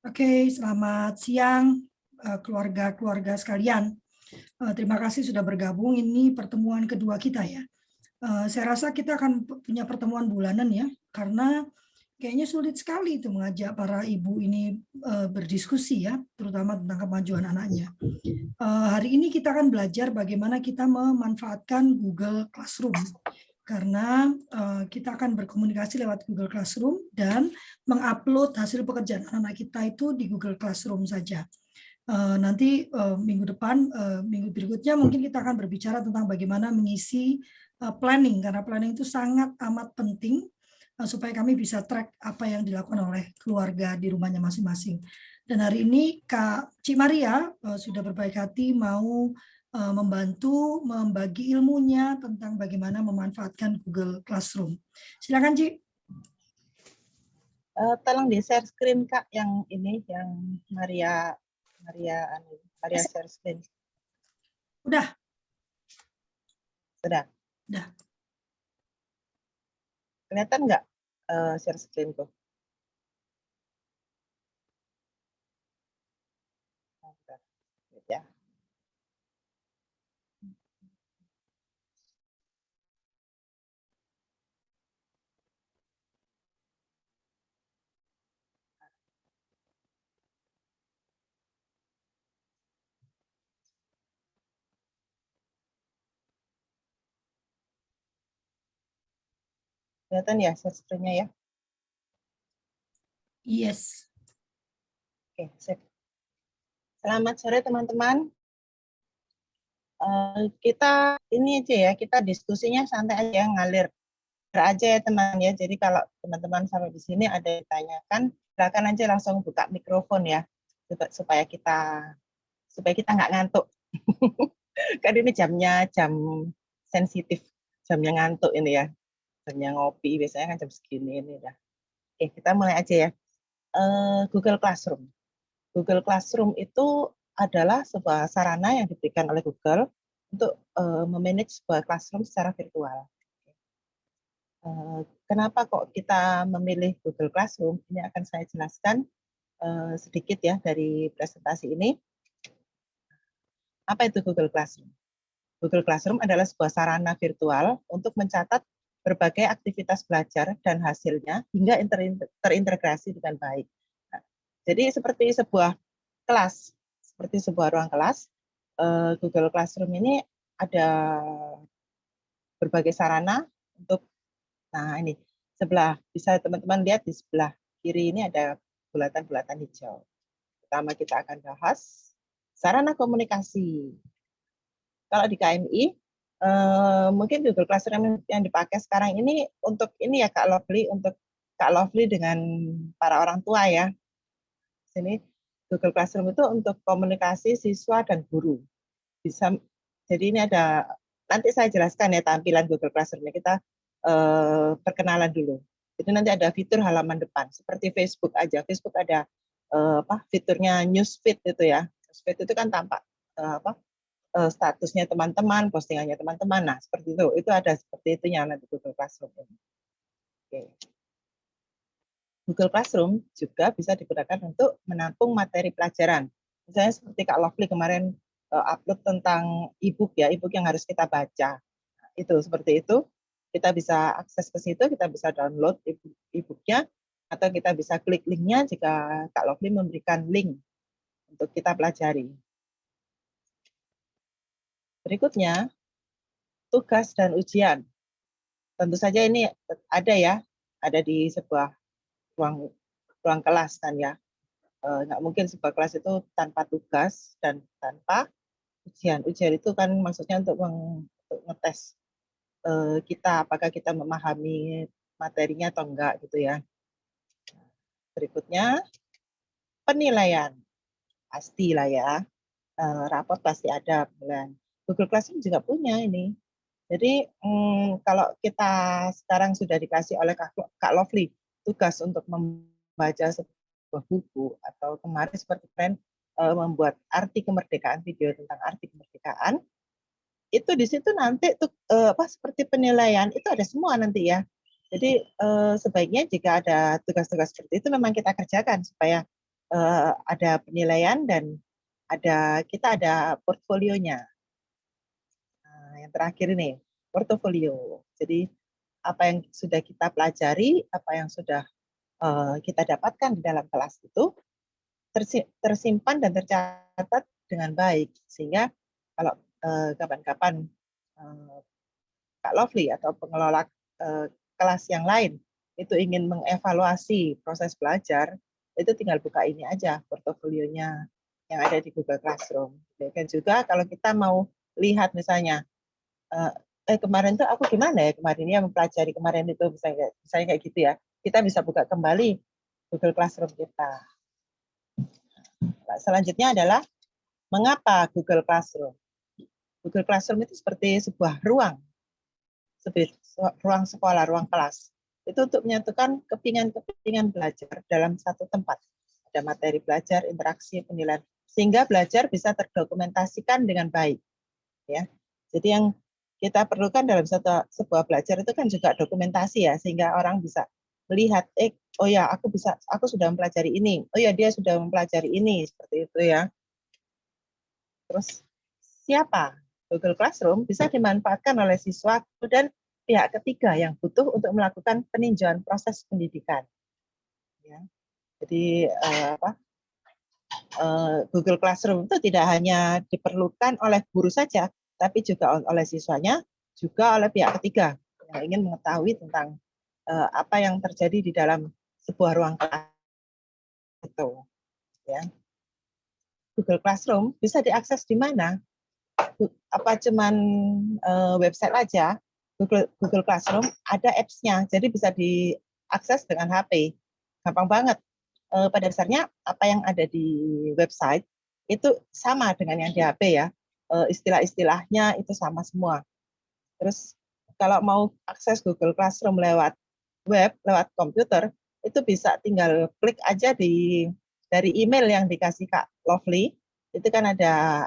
Oke, selamat siang keluarga-keluarga sekalian. Terima kasih sudah bergabung. Ini pertemuan kedua kita ya. Saya rasa kita akan punya pertemuan bulanan ya, karena kayaknya sulit sekali itu mengajak para ibu ini berdiskusi ya, terutama tentang kemajuan anaknya. Hari ini kita akan belajar bagaimana kita memanfaatkan Google Classroom karena kita akan berkomunikasi lewat Google Classroom dan mengupload hasil pekerjaan anak kita itu di Google Classroom saja. Nanti minggu depan, minggu berikutnya mungkin kita akan berbicara tentang bagaimana mengisi planning, karena planning itu sangat amat penting supaya kami bisa track apa yang dilakukan oleh keluarga di rumahnya masing-masing. Dan hari ini Kak Cik Maria sudah berbaik hati mau membantu membagi ilmunya tentang bagaimana memanfaatkan Google Classroom. Silakan Cik. Tolong di share screen Kak yang ini yang Maria share screen. Udah. Sudah. Udah. Kelihatan nggak share screen tuh? Ya. Kelihatan ya share screen-nya ya? Yes. Oke, sip. Selamat sore teman-teman. Kita ini aja ya, kita diskusinya santai aja, ngalir aja ya teman ya. Jadi kalau teman-teman sampai di sini ada yang ditanyakan, silakan aja langsung buka mikrofon ya, supaya kita nggak ngantuk. Kan ini jam sensitif, jamnya ngantuk ini ya, jamnya ngopi biasanya kan jam segini ini ya. Oke, kita mulai aja ya. Google Classroom. Google Classroom itu adalah sebuah sarana yang diberikan oleh Google untuk memanage sebuah classroom secara virtual. Kenapa kok kita memilih Google Classroom? Ini akan saya jelaskan sedikit ya dari presentasi ini. Apa itu Google Classroom? Google Classroom adalah sebuah sarana virtual untuk mencatat berbagai aktivitas belajar dan hasilnya hingga terintegrasi dengan baik. Nah, jadi seperti sebuah kelas, seperti sebuah ruang kelas, Google Classroom ini ada berbagai sarana untuk, nah ini sebelah, bisa teman-teman lihat di sebelah kiri ini ada bulatan-bulatan hijau. Pertama kita akan bahas sarana komunikasi. Kalau di KMI, mungkin Google Classroom yang dipakai sekarang ini untuk ini ya Kak Lovely, untuk Kak Lovely dengan para orang tua ya. Sini Google Classroom itu untuk komunikasi siswa dan guru. Bisa, jadi ini ada, nanti saya jelaskan ya tampilan Google Classroom-nya. Kita perkenalan dulu. Jadi nanti ada fitur halaman depan seperti Facebook aja. Facebook ada fiturnya newsfeed itu ya. Newsfeed itu kan tampak statusnya teman-teman, postingannya teman-teman. Nah, seperti itu. Itu ada seperti itunya nanti Google Classroom. Oke. Google Classroom juga bisa digunakan untuk menampung materi pelajaran. Misalnya seperti Kak Lovely kemarin upload tentang e-book ya, e-book yang harus kita baca. Nah, itu seperti itu. Kita bisa akses ke situ, kita bisa download e-booknya, atau kita bisa klik linknya jika Kak Lovely memberikan link untuk kita pelajari. Berikutnya, tugas dan ujian. Tentu saja ini ada ya, ada di sebuah ruang kelas kan ya. Nggak mungkin sebuah kelas itu tanpa tugas dan tanpa ujian. Ujian itu kan maksudnya untuk ngetes kita, apakah kita memahami materinya atau enggak gitu ya. Berikutnya, penilaian. Pastilah ya, rapot pasti ada penilaian. Google Classroom juga punya ini. Jadi kalau kita sekarang sudah dikasih oleh Kak Lovely tugas untuk membaca sebuah buku, atau kemarin seperti membuat arti kemerdekaan, video tentang arti kemerdekaan, itu di situ nanti seperti penilaian itu ada semua nanti ya. Jadi sebaiknya jika ada tugas-tugas seperti itu memang kita kerjakan supaya ada penilaian dan kita ada portfolionya. Nah, yang terakhir ini portofolio. Jadi apa yang sudah kita pelajari, apa yang sudah kita dapatkan di dalam kelas itu tersimpan dan tercatat dengan baik, sehingga kalau kapan-kapan Kak Lovely atau pengelola kelas yang lain itu ingin mengevaluasi proses belajar, itu tinggal buka ini aja, portofolionya yang ada di Google Classroom. Dan juga kalau kita mau lihat misalnya, kemarin tuh aku gimana ya kemarin ya mempelajari kemarin itu, misalnya kayak gitu ya, kita bisa buka kembali Google Classroom kita. Selanjutnya adalah mengapa Google Classroom? Google Classroom itu seperti sebuah ruang sekolah, ruang kelas. Itu untuk menyatukan kepingan-kepingan belajar dalam satu tempat. Ada materi belajar, interaksi, penilaian, sehingga belajar bisa terdokumentasikan dengan baik. Ya, jadi yang kita perlukan dalam sebuah belajar itu kan juga dokumentasi ya, sehingga orang bisa melihat, oh ya aku sudah mempelajari ini, oh ya dia sudah mempelajari ini, seperti itu ya. Terus siapa? Google Classroom bisa dimanfaatkan oleh siswa dan pihak ketiga yang butuh untuk melakukan peninjauan proses pendidikan. Ya. Jadi Google Classroom itu tidak hanya diperlukan oleh guru saja, tapi juga oleh siswanya, juga oleh pihak ketiga yang ingin mengetahui tentang apa yang terjadi di dalam sebuah ruang kelas itu. Ya. Google Classroom bisa diakses di mana? Apa cuman website aja? Google Classroom ada apps-nya, jadi bisa diakses dengan HP. Gampang banget. Pada dasarnya apa yang ada di website itu sama dengan yang di HP ya. Istilah-istilahnya itu sama semua. Terus kalau mau akses Google Classroom lewat web, lewat komputer, itu bisa tinggal klik aja dari email yang dikasih Kak Lovely. Itu kan ada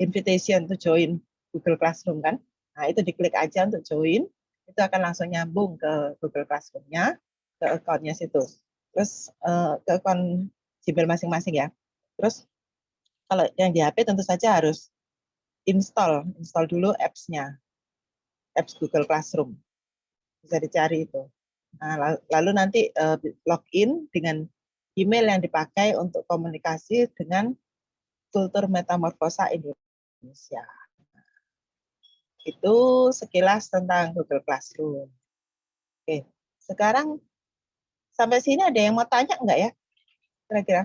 invitation to join Google Classroom kan. Nah, itu diklik aja untuk join, itu akan langsung nyambung ke Google Classroom-nya, ke account-nya situ. Terus ke account Gmail masing-masing ya. Terus kalau yang di HP tentu saja harus install dulu apps-nya, apps Google Classroom. Bisa dicari itu. Nah, lalu nanti login dengan email yang dipakai untuk komunikasi dengan Kultur Metamorfosa Indonesia. Itu sekilas tentang Google Classroom. Oke, sekarang sampai sini ada yang mau tanya enggak ya? Kira-kira?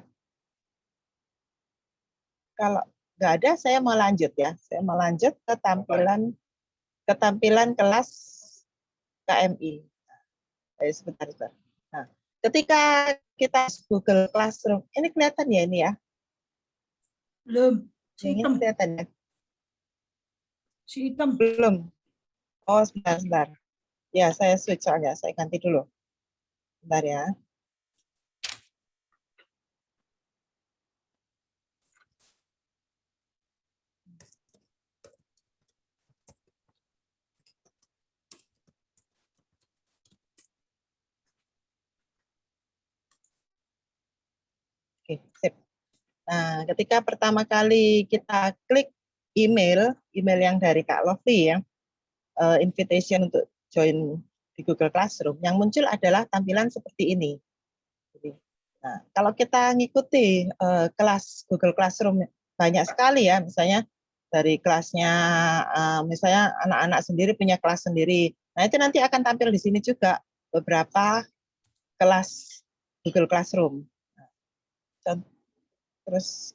Kalau nggak ada, saya mau lanjut ya. Saya mau lanjut ke ketampilan kelas KMI. Sebentar. Nah, ketika kita Google Classroom, ini kelihatan ya ini ya? Belum. Yang ini kelihatan ya? Si hitam. Belum. Oh, sebentar. Ya, saya switch soalnya. Saya ganti dulu. Bentar ya. Oke, sip. Nah, ketika pertama kali kita klik email yang dari Kak Lovely ya, invitation untuk join di Google Classroom, yang muncul adalah tampilan seperti ini. Nah, kalau kita ngikuti kelas Google Classroom banyak sekali ya, misalnya dari kelasnya, misalnya anak-anak sendiri punya kelas sendiri. Nah, itu nanti akan tampil di sini juga beberapa kelas Google Classroom. Terus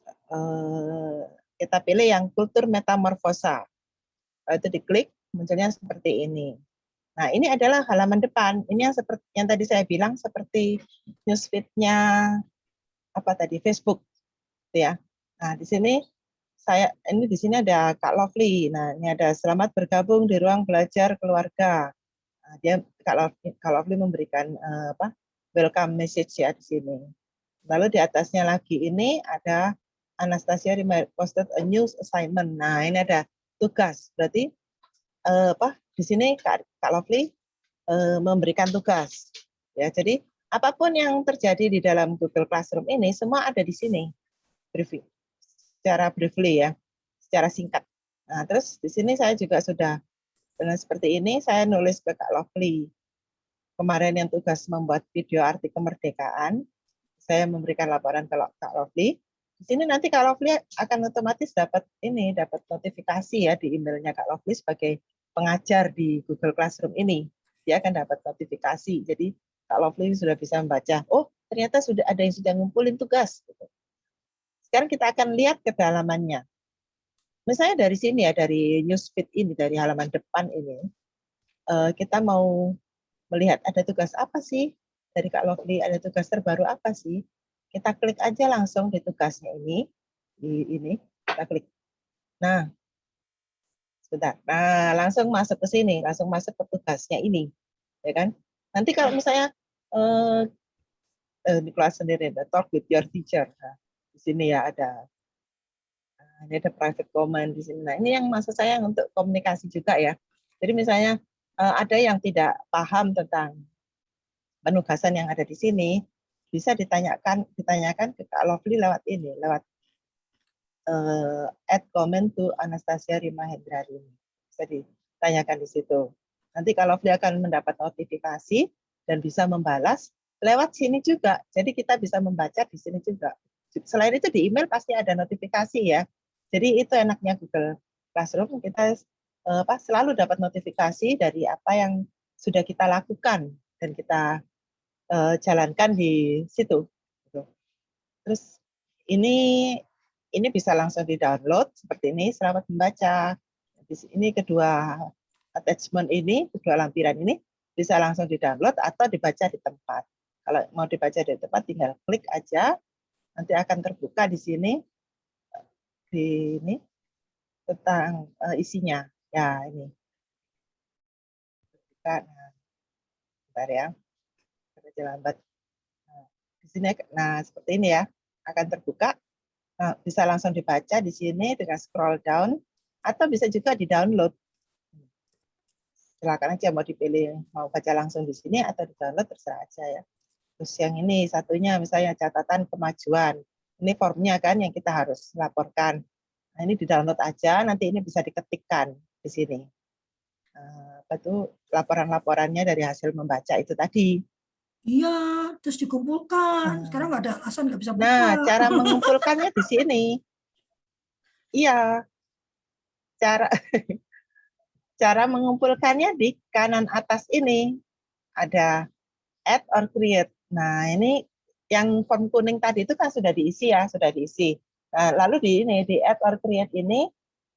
kita pilih yang Kultur Metamorfosa. Itu diklik, munculnya seperti ini. Nah, ini adalah halaman depan. Ini yang seperti yang tadi saya bilang seperti newsfeed-nya Facebook, ya. Nah, di sini di sini ada Kak Lovely. Nah, ini ada selamat bergabung di ruang belajar keluarga. Nah, Kak Lovely memberikan welcome message ya di sini. Lalu di atasnya lagi ini ada Anastasia posted a news assignment. Nah, ini ada tugas. Berarti di sini Kak Lovely memberikan tugas. Ya, jadi apapun yang terjadi di dalam Google Classroom ini semua ada di sini, secara briefly ya, secara singkat. Nah, terus di sini saya juga sudah seperti ini, saya nulis ke Kak Lovely. Kemarin yang tugas membuat video arti kemerdekaan, saya memberikan laporan ke Kak Lovely. Di sini nanti Kak Lovely akan otomatis dapat notifikasi ya di emailnya Kak Lovely sebagai pengajar di Google Classroom ini. Dia akan dapat notifikasi. Jadi Kak Lovely sudah bisa membaca, oh ternyata sudah ada yang sudah ngumpulin tugas. Sekarang kita akan lihat kedalamannya. Misalnya dari sini ya, dari newsfeed ini, dari halaman depan ini, kita mau melihat ada tugas apa sih dari Kak Lovely, ada tugas terbaru apa sih? Kita klik aja langsung di tugasnya ini, kita klik. Nah, sebentar. Nah, langsung masuk ke sini, langsung masuk ke tugasnya ini, ya kan? Nanti kalau misalnya di kelas sendiri ada talk with your teacher. Nah, di sini ya ada ini ada private comment di sini. Nah, ini yang maksud saya untuk komunikasi juga ya. Jadi misalnya ada yang tidak paham tentang penugasan yang ada di sini, bisa ditanyakan ke Kak Lovely lewat ini, lewat add comment to Anastasia Rima Hendrari. Bisa ditanyakan di situ. Nanti Kak Lovely akan mendapat notifikasi dan bisa membalas lewat sini juga. Jadi kita bisa membaca di sini juga. Selain itu di email pasti ada notifikasi ya. Jadi itu enaknya Google Classroom, kita selalu dapat notifikasi dari apa yang sudah kita lakukan dan kita jalankan di situ. Terus ini bisa langsung di-download seperti ini, selamat membaca. Ini kedua attachment ini, kedua lampiran ini bisa langsung di-download atau dibaca di tempat. Kalau mau dibaca di tempat tinggal klik aja, nanti akan terbuka di sini tentang isinya. Ya, ini. Nah, bentar ya. Lambat. Nah, di sini seperti ini ya, akan terbuka. Nah, bisa langsung dibaca di sini dengan scroll down atau bisa juga di-download. Silakan aja mau dipilih, mau baca langsung di sini atau di-download terserah aja ya. Terus yang ini satunya misalnya catatan kemajuan. Ini formnya kan yang kita harus laporkan. Nah, ini di-download aja, nanti ini bisa diketikkan di sini. Apa tuh laporan-laporannya dari hasil membaca itu tadi. Iya, terus dikumpulkan. Sekarang nggak ada alasan nggak bisa buka. Nah, cara mengumpulkannya di sini. Iya, cara mengumpulkannya di kanan atas ini ada add or create. Nah, ini yang form kuning tadi itu kan sudah diisi ya, sudah diisi. Nah, lalu di add or create ini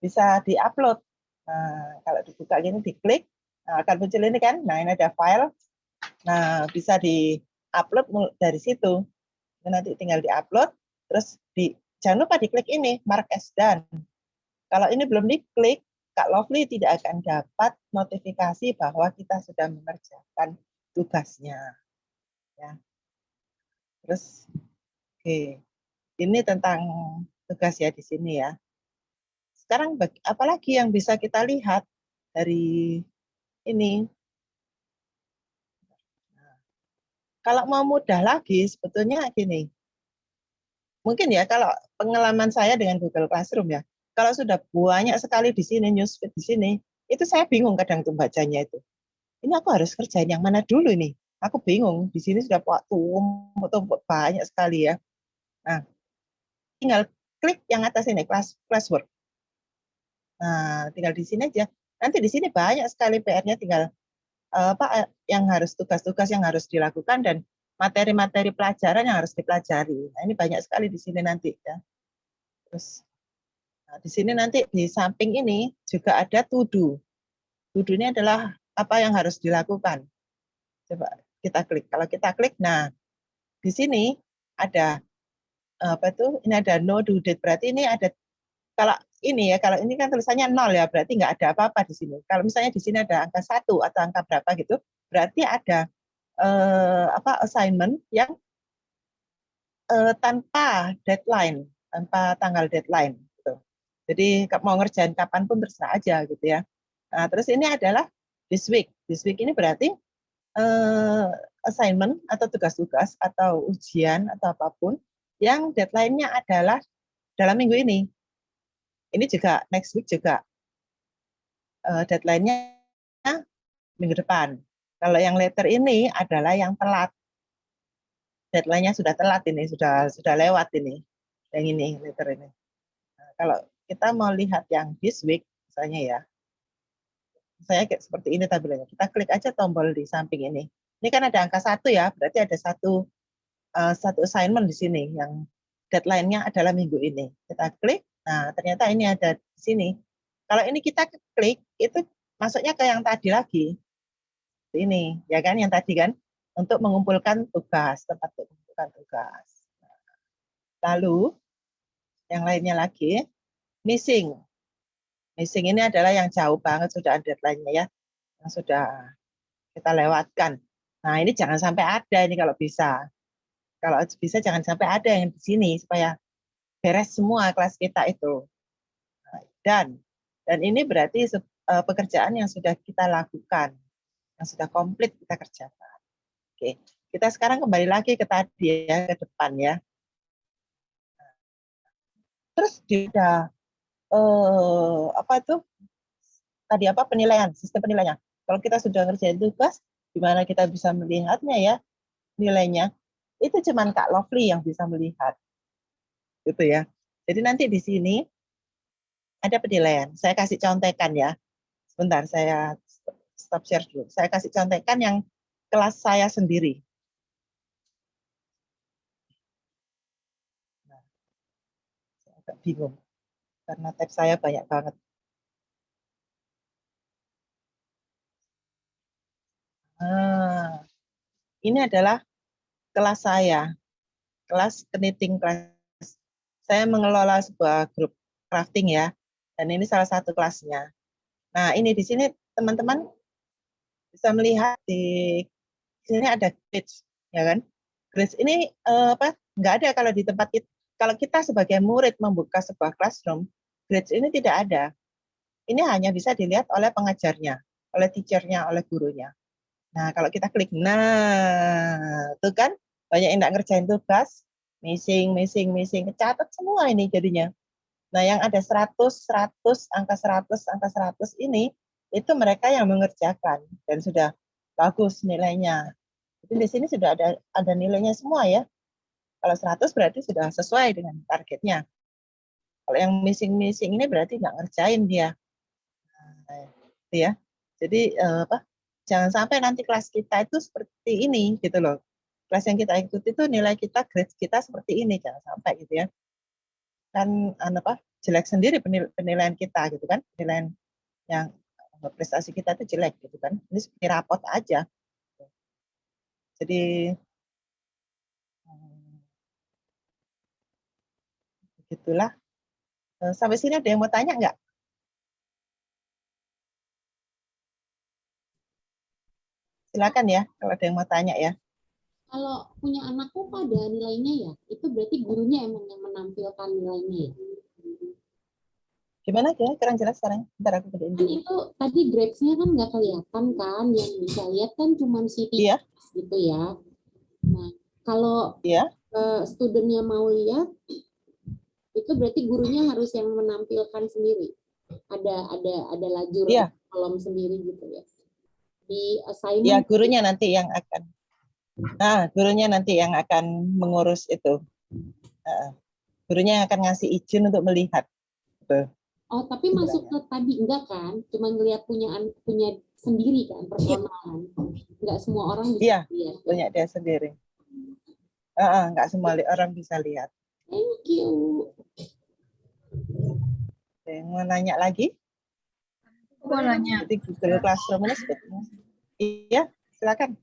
bisa di-upload. Nah, kalau dibuka gini diklik, nah, akan muncul ini kan. Nah, ini ada file. Nah, bisa di-upload dari situ. Nanti tinggal di-upload, terus jangan lupa diklik ini, mark as done. Kalau ini belum diklik, Kak Lovely tidak akan dapat notifikasi bahwa kita sudah mengerjakan tugasnya. Ya. Terus, oke, ini tentang tugas ya di sini ya. Sekarang apalagi yang bisa kita lihat dari ini? Nah, kalau mau mudah lagi, sebetulnya gini. Mungkin ya kalau pengalaman saya dengan Google Classroom ya, kalau sudah banyak sekali di sini, newsfeed di sini, itu saya bingung kadang tuh bacanya itu. Ini aku harus kerjain yang mana dulu nih? Aku bingung. Di sini sudah tumpuk banyak sekali ya. Nah, tinggal klik yang atas ini, classwork. Nah, tinggal di sini aja. Nanti di sini banyak sekali PR-nya, tinggal yang harus tugas-tugas yang harus dilakukan dan materi-materi pelajaran yang harus dipelajari. Nah, ini banyak sekali di sini nanti ya. Terus di sini nanti di samping ini juga ada to do. To do ini adalah apa yang harus dilakukan. Coba kita klik. Kalau kita klik, nah di sini ada apa tuh? Ini ada no due date. Berarti ini ada kalau ini ya, kalau ini kan tulisannya 0 ya, berarti nggak ada apa-apa di sini. Kalau misalnya di sini ada angka 1 atau angka berapa gitu, berarti ada assignment yang tanpa deadline, tanpa tanggal deadline. Gitu. Jadi mau ngerjain kapanpun terserah aja gitu ya. Nah, terus ini adalah this week. This week ini berarti assignment atau tugas-tugas atau ujian atau apapun yang deadline-nya adalah dalam minggu ini. Ini juga next week juga deadline-nya minggu depan. Kalau yang letter ini adalah yang telat. Deadline-nya sudah telat ini, sudah lewat ini. Yang ini letter ini. Nah, kalau kita mau lihat yang this week misalnya ya. Saya kayak seperti ini tabelnya. Kita klik aja tombol di samping ini. Ini kan ada angka 1 ya, berarti ada satu assignment di sini yang deadline-nya adalah minggu ini. Kita klik, nah ternyata ini ada di sini. Kalau ini kita klik, itu masuknya ke yang tadi lagi. Ini, ya kan, yang tadi kan, untuk mengumpulkan tugas, tempat untuk mengumpulkan tugas. Lalu, yang lainnya lagi, missing. Missing ini adalah yang jauh banget, sudah ada deadline-nya ya, yang sudah kita lewatkan. Nah, ini jangan sampai ada ini kalau bisa. Kalau bisa jangan sampai ada yang di sini, supaya beres semua kelas kita itu. Dan ini berarti pekerjaan yang sudah kita lakukan, yang sudah komplit kita kerjakan. Oke, kita sekarang kembali lagi ke tadi ya, ke depan ya. Terus ada apa itu? Tadi apa, penilaian, sistem penilaiannya. Kalau kita sudah ngerjain tugas, di mana kita bisa melihatnya ya, nilainya, itu cuman Kak Lovely yang bisa melihat. Gitu ya. Jadi nanti di sini ada penilaian. Saya kasih contekan ya. Sebentar, saya stop share dulu. Saya kasih contekan yang kelas saya sendiri. Nah, saya agak bingung karena tab saya banyak banget. Nah, ini adalah kelas saya, kelas knitting class. Saya mengelola sebuah grup crafting ya, dan ini salah satu kelasnya. Nah, ini di sini teman-teman bisa melihat di sini ada grades, ya kan? Grades ini nggak ada kalau di tempat kita. Kalau kita sebagai murid membuka sebuah classroom, grades ini tidak ada. Ini hanya bisa dilihat oleh pengajarnya, oleh teachernya, oleh gurunya. Nah, kalau kita klik, nah, tuh kan banyak yang nggak ngerjain tugas, missing, kecatat semua ini jadinya. Nah, yang ada 100, angka 100 ini, itu mereka yang mengerjakan dan sudah bagus nilainya. Jadi di sini sudah ada nilainya semua ya. Kalau 100 berarti sudah sesuai dengan targetnya. Kalau yang missing ini berarti nggak ngerjain dia. Nah, itu ya. Jadi jangan sampai nanti kelas kita itu seperti ini gitu loh. Kelas yang kita ikuti itu nilai kita, grade kita seperti ini, jangan sampai gitu ya. Kan jelek sendiri penilaian kita gitu kan, penilaian yang prestasi kita itu jelek gitu kan. Ini seperti rapot aja. Jadi begitulah. Sampai sini ada yang mau tanya nggak? Silakan ya, kalau ada yang mau tanya ya. Kalau punya anak kok ada nilainya ya, itu berarti gurunya emang yang menampilkan nilainya ya? Gimana ya, kurang jelas sekarang? Bentar aku gedein Kan dulu. itu tadi grades-nya kan nggak kelihatan kan, yang bisa lihat kan cuma si Iya. gitu ya. Nah, kalau Iya. Studentnya mau lihat, itu berarti gurunya harus yang menampilkan sendiri. Ada lajur kolom sendiri gitu ya. Di assignment. Ya, gurunya nanti yang akan. Nah, gurunya nanti yang akan mengurus itu. Gurunya yang akan ngasih izin untuk melihat. Betul. Oh, tapi masuk ke tadi enggak kan? Cuma ngelihat punya sendiri kan, personal kan. Enggak semua orang bisa lihat. Punya dia sendiri. Enggak semua orang bisa lihat. Thank you. Mau nanya lagi? Mau nanya. Jadi Google Classroom ini sebetulnya. Iya, silakan.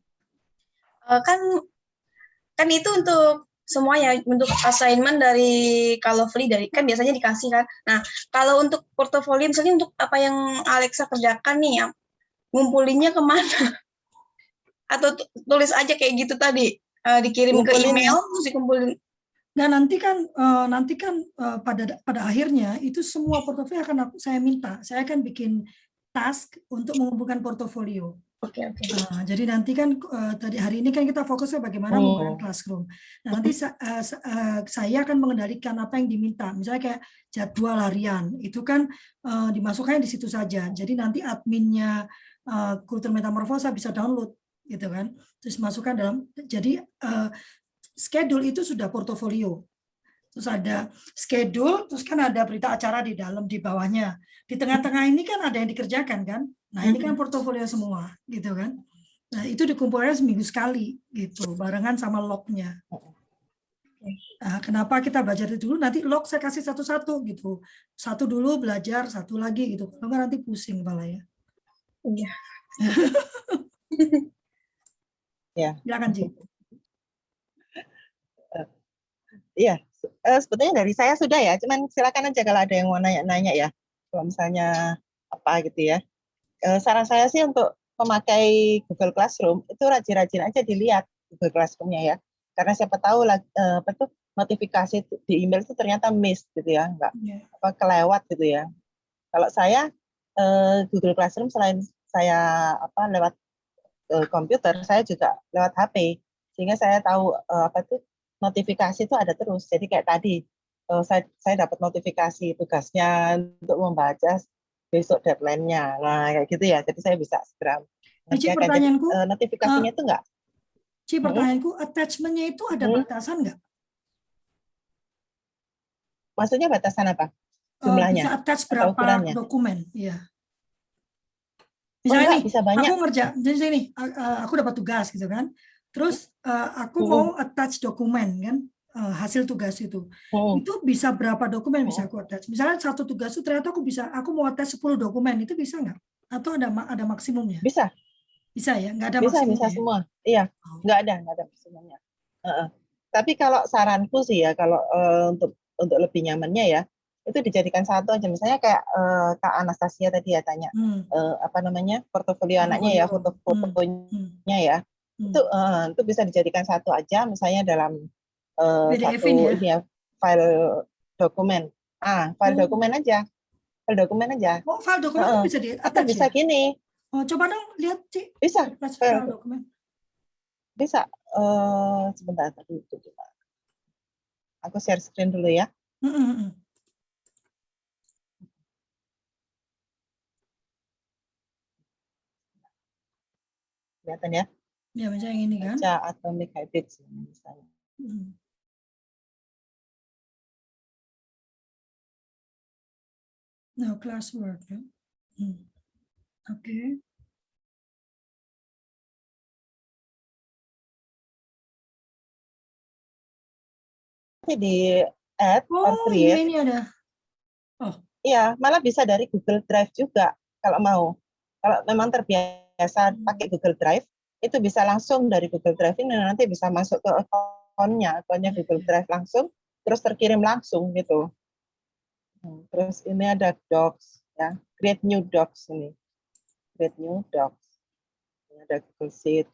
Kan itu untuk semua ya, untuk assignment dari Kak Lovely dari kan biasanya dikasih kan. Nah, kalau untuk portofolio misalnya untuk apa yang Alexa kerjakan nih ya, ngumpulinnya kemana? Atau tulis aja kayak gitu tadi, dikirim ke email terus dikumpulin. Nah, nanti kan pada akhirnya itu semua portofolio akan saya minta. Saya akan bikin task untuk mengumpulkan portofolio. Oke. Nah, jadi nanti kan tadi hari ini kan kita fokusnya bagaimana menggunakan classroom. Nah, nanti saya akan mengendalikan apa yang diminta. Misalnya kayak jadwal harian, itu kan dimasukkan di situ saja. Jadi nanti adminnya Kultur Metamorfosa bisa download, gitu kan. Terus masukkan dalam. Jadi schedule itu sudah portofolio. Terus ada schedule, terus kan ada berita acara di dalam, di bawahnya. Di tengah-tengah ini kan ada yang dikerjakan kan. Nah, ini kan portofolio semua, gitu kan. Nah, itu dikumpulkan seminggu sekali, gitu, barengan sama lognya. Nah, kenapa kita belajar itu dulu? Nanti log saya kasih satu-satu, gitu. Satu dulu belajar, satu lagi, gitu. Kalau nggak nanti pusing kepala ya. Iya. Ya. Silakan, Ci. Iya, sebetulnya dari saya sudah ya. Cuman silakan aja kalau ada yang mau nanya-nanya ya. Kalau misalnya apa gitu ya. Saran saya sih untuk memakai Google Classroom itu rajin-rajin aja dilihat Google Classroom-nya ya, karena siapa tahu apa tuh notifikasi di email itu ternyata miss gitu ya, nggak kelewat gitu ya. Kalau saya Google Classroom selain saya lewat komputer, saya juga lewat HP, sehingga saya tahu apa tuh notifikasi itu ada terus. Jadi kayak tadi saya dapat notifikasi tugasnya untuk membaca besok deadline-nya. Nah, kayak gitu ya. Jadi saya bisa segera mengerjakan. Pertanyaanku, notifikasinya itu enggak? Pertanyaanku, attachment-nya itu ada batasan enggak? Maksudnya batasan apa? Jumlahnya? Bisa attach berapa ukurannya? Dokumen? Iya. Misalnya nih, bisa banyak. aku jadi ini, aku dapat tugas gitu kan. Terus aku mau attach dokumen kan, hasil tugas itu. Itu bisa berapa dokumen bisa aku attach? Misalnya satu tugas itu ternyata aku mau attach 10 dokumen, itu bisa nggak? Atau ada maksimumnya? Bisa. Bisa ya? Nggak ada bisa, maksimumnya? Bisa semua. Iya, nggak ada maksimumnya. Tapi kalau saranku sih ya, kalau untuk lebih nyamannya ya, itu dijadikan satu aja. Misalnya kayak Kak Anastasia tadi ya tanya, apa namanya, portofolio anaknya ya, foto-fotonya ya, itu bisa dijadikan satu aja, misalnya dalam satu ini ya, file dokumen. File dokumen aja. File dokumen aja. Oh, file dokumen itu bisa di-attach atau bisa ya? gini. Oh, coba dong lihat, Ci. Bisa. File dokumen. Bisa. Sebentar tadi. Aku share screen dulu ya. Kelihatan ya? Ya, misalnya yang ini kan. Baca Atomic Habits misalnya. No, classwork ya. Oke. Di add or create. Ini ada. Iya, malah bisa dari Google Drive juga kalau mau. Kalau memang terbiasa pakai Google Drive, itu bisa langsung dari Google Drive ini nanti bisa masuk ke akunnya Google Drive langsung, terus terkirim langsung gitu. Terus ini ada Docs ya, create new Docs ini. Create new Docs. Ini ada Google Sheet.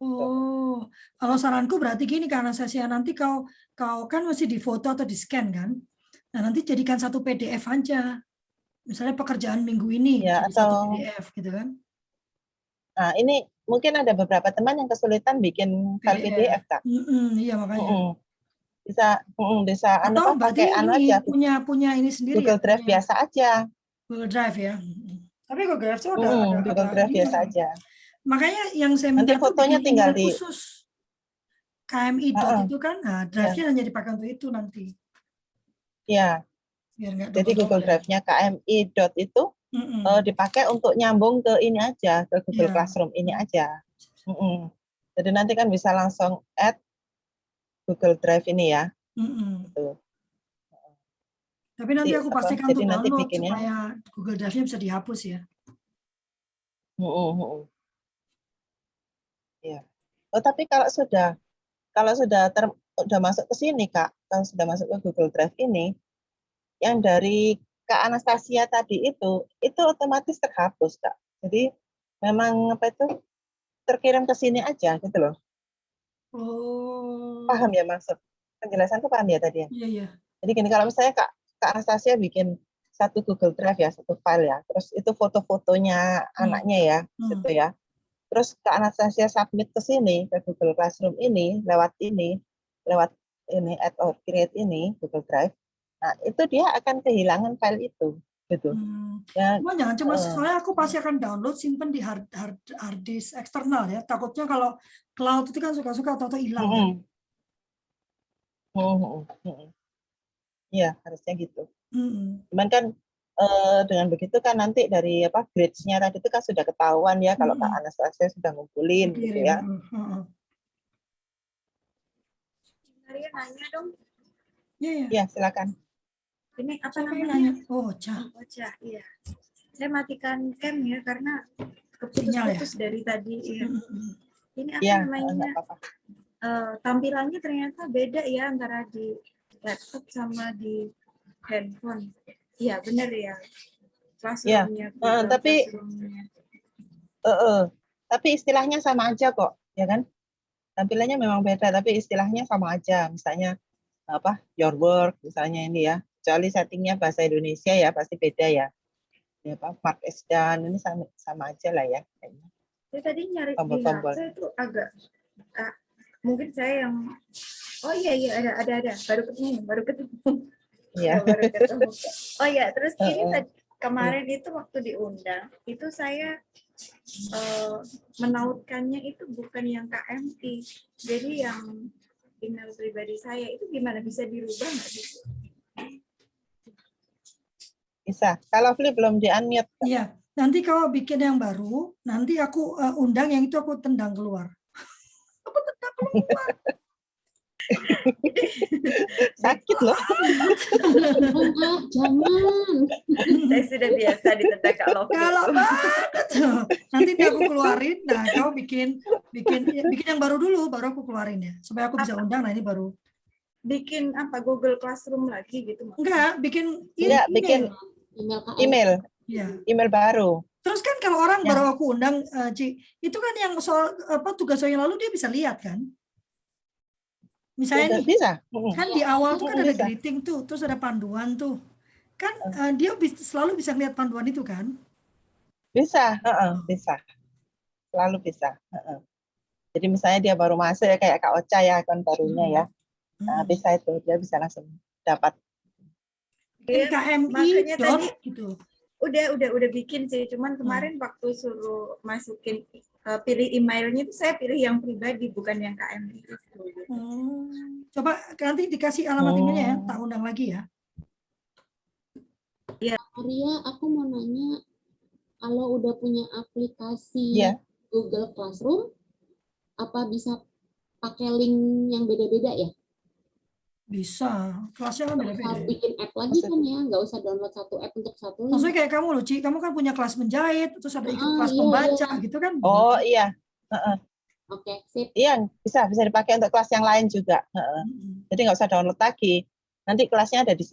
Oh, kalau saranku berarti gini, karena sesi nanti kau kan masih di foto atau di scan kan? Nah, nanti jadikan satu PDF aja. Misalnya pekerjaan minggu ini ya, jadi satu PDF gitu kan? Nah, ini mungkin ada beberapa teman yang kesulitan bikin file PDF, Kak. Iya, makanya. Bisa atau pakai ini aja. punya ini sendiri Google ya, Drive biasa aja. Google Drive ya. Tapi Google Drive itu ada Google Drive biasa aja. Makanya yang saya minta nanti fotonya bikin tinggal email khusus KMI itu kan, nah drive-nya hanya dipakai untuk itu nanti. Ya. Jadi Google Drive-nya KMI itu dipakai untuk nyambung ke ini aja, ke Google Classroom ini aja. Jadi nanti kan bisa langsung add Google Drive ini ya. Gitu. Tapi nanti aku pastikan untuk download bikinnya, supaya Google Drive-nya bisa dihapus ya. Ya. Oh, tapi kalau sudah masuk ke sini, Kak, kalau sudah masuk ke Google Drive ini, yang dari Kak Anastasia tadi itu otomatis terhapus, Kak. Jadi memang terkirim ke sini aja gitu loh. Oh. Paham ya maksud penjelasanku, paham ya tadi ya? Iya. Jadi gini, kalau misalnya Kak Anastasia bikin satu Google Drive ya, satu file ya. Terus itu foto-fotonya anaknya ya, gitu ya. Terus Kak Anastasia submit ke sini, ke Google Classroom ini, lewat ini, add or create ini, Google Drive. Nah, itu dia akan kehilangan file itu, gitu. Ya, Cuma jangan cuma soalnya aku pasti akan download, simpen di hard disk eksternal ya. Takutnya kalau cloud itu kan suka-suka atau hilang. Iya, harusnya gitu. Cuman kan dengan begitu kan nanti dari grades-nya tadi itu kan sudah ketahuan ya kalau Kak Anastasia sudah ngumpulin gitu ya. Maria nanya dong. Iya, silakan. Ini apa Siapa yang namanya? nanya? Oh, Cah. Iya. Saya matikan cam ya karena Sinyal ya? keputus-putus dari tadi. Iya. Ini apa Iya, namanya? nggak apa-apa. Tampilannya ternyata beda ya antara di laptop sama di handphone. Iya, benar ya. Classroom-nya. Tapi istilahnya sama aja kok, ya kan? Tampilannya memang beda, tapi istilahnya sama aja. Misalnya your work, misalnya ini ya. Kecuali settingnya bahasa Indonesia ya, pasti beda ya. Mark is done, ini sama aja lah ya. Saya tadi nyari Tombol-tombol. di HP itu agak mungkin saya yang ada baru ketemu. Iya. Baru ketemu. Oh iya, terus ini tadi kemarin itu waktu diundang itu saya menautkannya itu bukan yang KMT, jadi yang email pribadi saya itu gimana, bisa dirubah nggak sih? Bisa. Kalau Fli belum di-unmute. Iya, nanti kalau bikin yang baru, nanti aku undang yang itu aku tendang keluar. Aku tendang keluar. Sakit loh. Jangan. Saya sudah biasa ditendang Kak Lofi. Galak banget. Nanti dia aku keluarin. Nah, kau bikin yang baru dulu, baru aku keluarin ya, supaya aku bisa undang. Nah, ini baru. Bikin apa, Google Classroom lagi gitu? Enggak, bikin email. Ya. Email baru. Terus kan kalau orang baru aku undang, Ci, itu kan yang soal tugas yang lalu dia bisa lihat kan? Misalnya bisa. Kan di awal tuh kan ada greeting tuh, terus ada panduan tuh. Kan dia selalu bisa lihat panduan itu kan? Bisa, bisa. Selalu bisa. Jadi misalnya dia baru masuk ya kayak Kak Ocha ya, kan barunya ya. Nah, bisa itu, dia bisa langsung dapat. KMI tadi gitu. Udah bikin sih, cuman kemarin waktu suruh masukin pilih emailnya itu saya pilih yang pribadi, bukan yang KMI itu. Coba nanti dikasih alamat emailnya ya, tak undang lagi ya. Ya, Maria, aku mau nanya, kalau udah punya aplikasi Google Classroom, apa bisa pakai link yang beda-beda ya? Bisa, kelasnya kan beda-beda. Bikin app lagi kan ya, nggak usah download satu app untuk satu link. Maksudnya kayak kamu loh, Ci, kamu kan punya kelas menjahit, terus ada ikut kelas pembaca gitu kan? Oh iya. Oke, sip. Iya, bisa dipakai untuk kelas yang lain juga. Jadi nggak usah download lagi. Nanti kelasnya ada di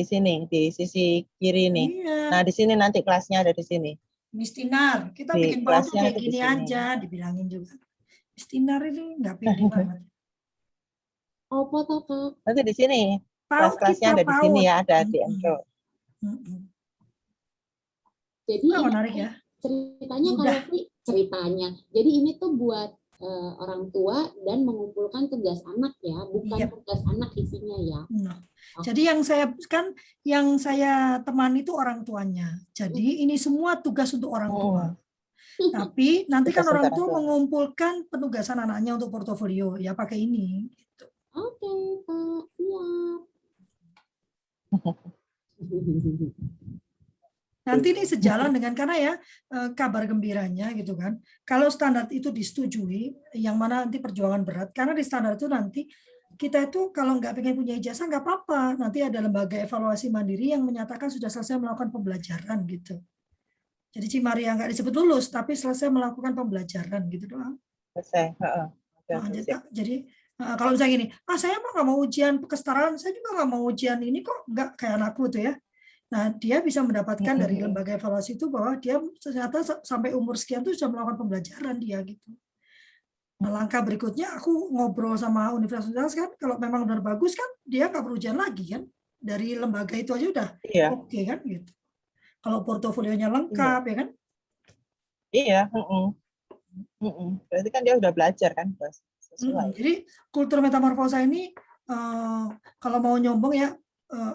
sini, di sisi kiri nih. Nah, di sini nanti kelasnya ada di sini. Miss Tinar, kita bikin PowerPoint kayak gini aja, dibilangin juga. Miss Tinar ini nggak pede banget. Apa Kak? Nanti di sini. Kelas-kelasnya ada di sini ya, ada di intro. Jadi menarik ya. Ceritanya. Jadi ini tuh buat orang tua dan mengumpulkan tugas anak ya, bukan tugas anak isinya ya. Jadi yang saya temani itu orang tuanya. Jadi ini semua tugas untuk orang tua. Tapi nanti kan orang tua mengumpulkan penugasan anaknya untuk portofolio ya pakai ini. Gitu. Oke, Kak. Siap. Nanti ini sejalan dengan karena ya kabar gembiranya gitu kan. Kalau standar itu disetujui, yang mana nanti perjuangan berat. Karena di standar itu nanti kita itu kalau nggak pengen punya ijazah nggak apa-apa. Nanti ada lembaga evaluasi mandiri yang menyatakan sudah selesai melakukan pembelajaran gitu. Jadi Cimaria nggak disebut lulus, tapi selesai melakukan pembelajaran gitu doang. Selesai. Jadi kalau misalnya gini, saya mah nggak mau ujian kesetaraan, saya juga nggak mau ujian ini kok, nggak kayak anakku tuh ya. Nah, dia bisa mendapatkan dari lembaga evaluasi itu bahwa dia ternyata sampai umur sekian tuh sudah melakukan pembelajaran dia gitu. Nah, langkah berikutnya aku ngobrol sama universitas kan, kalau memang benar bagus kan, dia nggak berujian lagi kan. dari lembaga itu aja udah Iya, oke kan gitu. Kalau portofolionya iya, lengkap ya kan. iya. Berarti kan dia udah belajar kan, Bos. Sesuai. Jadi kultur metamorfosa ini kalau mau nyombong ya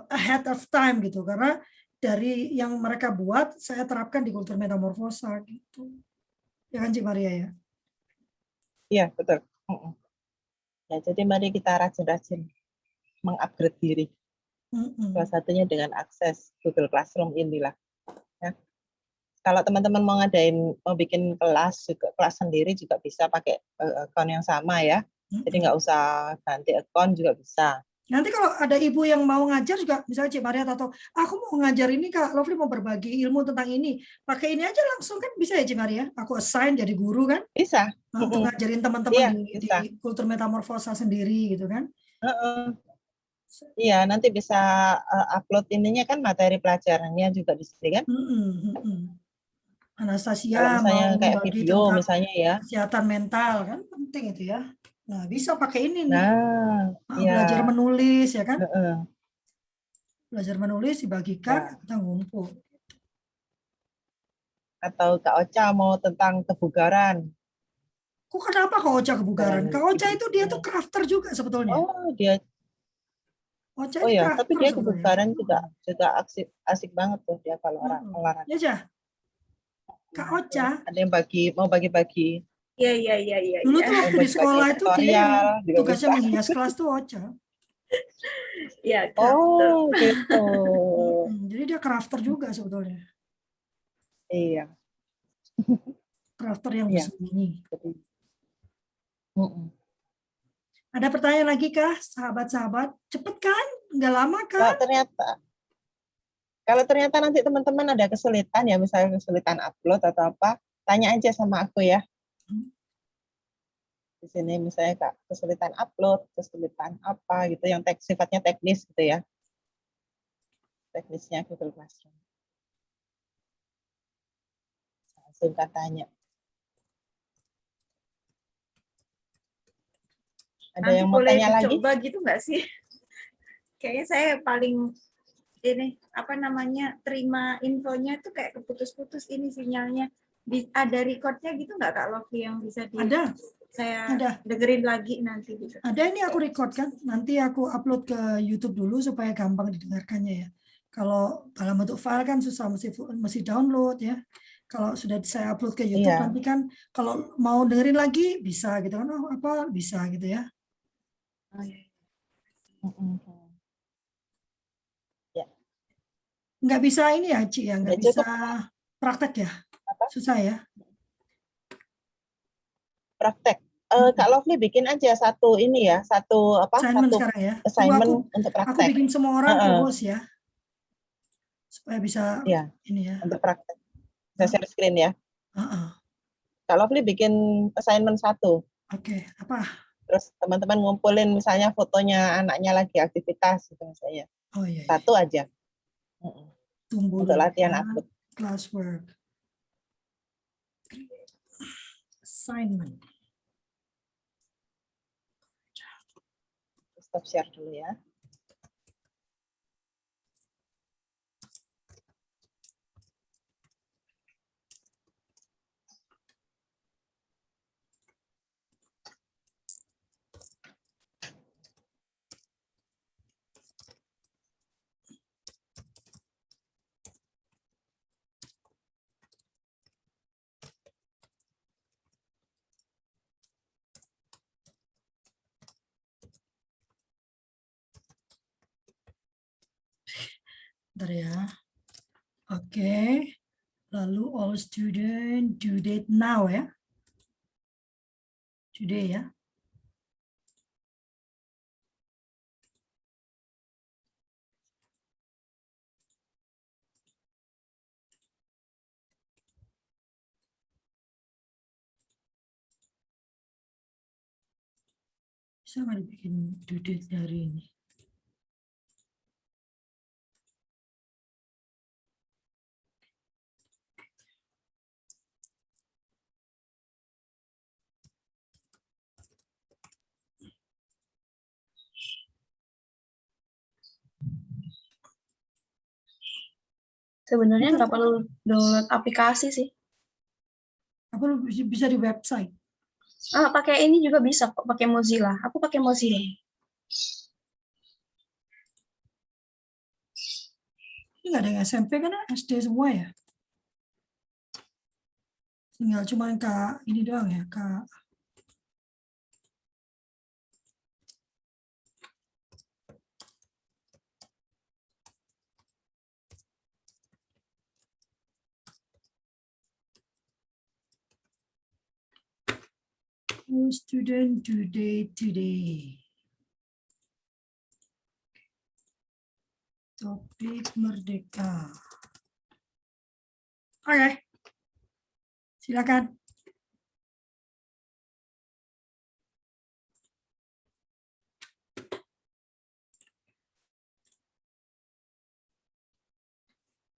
ahead of time gitu, karena dari yang mereka buat saya terapkan di kultur metamorfosa gitu. Ya kan Cik Maria ya? Iya, betul. Ya, jadi mari kita rajin-rajin mengupgrade diri. Salah satunya dengan akses Google Classroom inilah. Ya. Kalau teman-teman mau bikin kelas juga, kelas sendiri juga bisa pakai account yang sama ya. Jadi nggak usah ganti account juga bisa. Nanti kalau ada ibu yang mau ngajar juga, misalnya Cik Maria atau aku mau ngajar ini Kak Lovely mau berbagi ilmu tentang ini, pakai ini aja langsung kan bisa ya Cik Maria? Aku assign jadi guru kan? Bisa. Untuk ngajarin teman-teman Iya, di bisa. kultur metamorfosa sendiri gitu kan? Iya, nanti bisa upload ininya kan materi pelajarannya juga di sini kan? Anastasia Kalau misalnya mau kayak membagi video tentang misalnya ya. kesehatan mental kan penting itu ya. Nah bisa pakai ini nih. Nah, Belajar ya. menulis ya kan? Belajar menulis dibagikan, Ya. kita ngumpul. Atau Kak Ocha mau tentang kebugaran. Kok kenapa Kak Ocha kebugaran? Kak Ocha itu dia tuh Ibu. crafter juga sebetulnya. Oh, dia. Ocha Oh ini ya, tapi crafter dia sebetulnya. kebugaran juga asik banget tuh dia kalau olahraga. Ya jah. Kak Ocha. Ada yang mau bagi-bagi. Iya. Dulu tuh waktu di sekolah itu dia yang tugasnya bisa. menghias kelas tuh Ocha. Iya, Oh, gitu. Jadi dia crafter juga sebetulnya. Iya. Crafter yang bersembunyi. Mm-mm. Ada pertanyaan lagi kah, sahabat-sahabat? Cepet kan? Nggak lama kan? Kalau ternyata nanti teman-teman ada kesulitan ya, misalnya kesulitan upload atau apa, tanya aja sama aku ya. Di sini misalnya Kak, kesulitan upload, kesulitan apa gitu, yang sifatnya teknis gitu ya. Teknisnya Google Classroom. Langsung tanya. Ada Nanti yang mau boleh tanya lagi? dicoba gitu nggak sih? Kayaknya saya paling ini terima infonya tuh kayak keputus-putus ini sinyalnya. Ada recordnya gitu nggak Kak Lofi yang bisa saya dengerin lagi nanti gitu? Ada, ini aku record kan. Nanti aku upload ke YouTube dulu supaya gampang didengarkannya ya. Kalau dalam bentuk file kan susah, mesti download ya. Kalau sudah saya upload ke YouTube nanti kan kalau mau dengerin lagi bisa gitu kan. Oh apa bisa gitu ya. Oh, iya. Ya. Nggak bisa ini ya Ci ya, nggak bisa praktek ya. Susah ya. Praktek. Kak Lovely bikin aja satu ini ya, satu assignment sekarang ya. assignment untuk praktek. Aku bikin semua orang co-host ya. Supaya bisa ini ya. Untuk praktek. Saya share screen ya. Kak Lovely bikin assignment satu. Oke, apa? Terus teman-teman ngumpulin misalnya fotonya anaknya lagi aktivitas gitu misalnya. Oh iya. Satu aja. Tunggu untuk latihan upload. Classwork. Assignment. Stop share dulu ya. Bentar ya. Oke. Lalu all student due date now ya. Today ya. Bisa nggak dibikin due date hari ini? Sebenarnya nggak perlu download aplikasi sih. Apa lu bisa di website? Pakai ini juga bisa kok, pakai Mozilla. Aku pakai Mozilla. Ini nggak ada yang SMP kan SD semua ya? Tinggal cuma Kak ini doang ya, Kak. Student today. Topik merdeka. Oke. Silakan.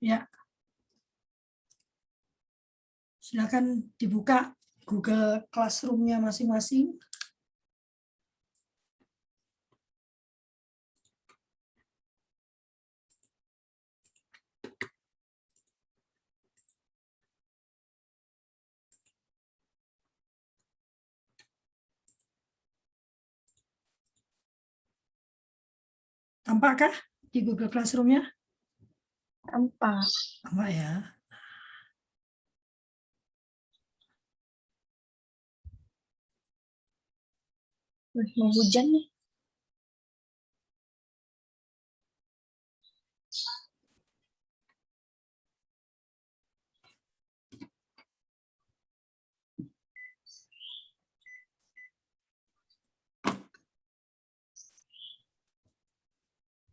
Ya. Silakan dibuka Google Classroom-nya masing-masing. Tampakkah di Google Classroom-nya? Tampak. Tampak ya. Mau hujan nih.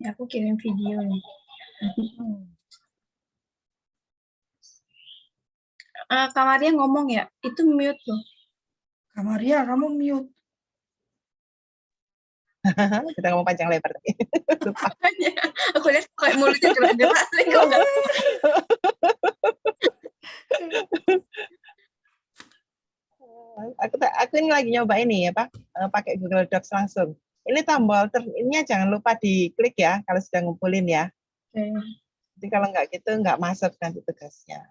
Ya, aku kirim video nih. Kak Maria ngomong ya, itu mute loh. Kak Maria, kamu mute. Kita ngomong panjang lebar tadi. Lupa. Aku lihat kayak mulutnya gerak-gerak. Kok enggak? Aku ini lagi nyoba ini ya Pak, pakai Google Docs langsung. Ini tombol ininya jangan lupa diklik ya kalau sudah ngumpulin ya. Jadi kalau nggak gitu nggak masuk nanti tugasnya.